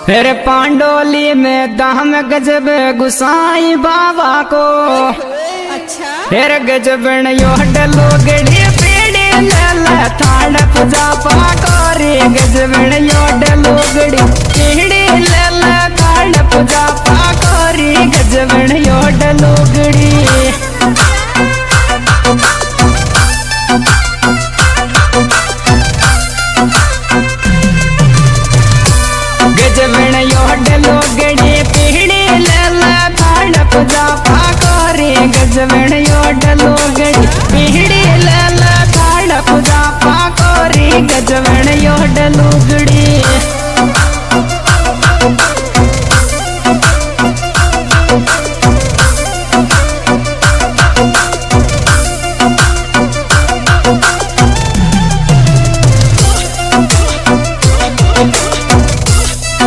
फिर पांडोली में दाम गजब गुसाई बाबा को। अच्छा फिर गजब योडलो गड़ी पीड़ी ले थाड़ पूजा पाकोरी गजब योडलो गड़ी पीड़ी ले थाड़ पूजा पाकोरी गजब योडलो गड़ी। गजबण योडलो गड़ी पीड़ी ले थाड़ पूजा पाकोरी गजबण योडलो गड़ी पीड़ी ले थाड़ पूजा पाकोरी गजबण योडलो गड़ी।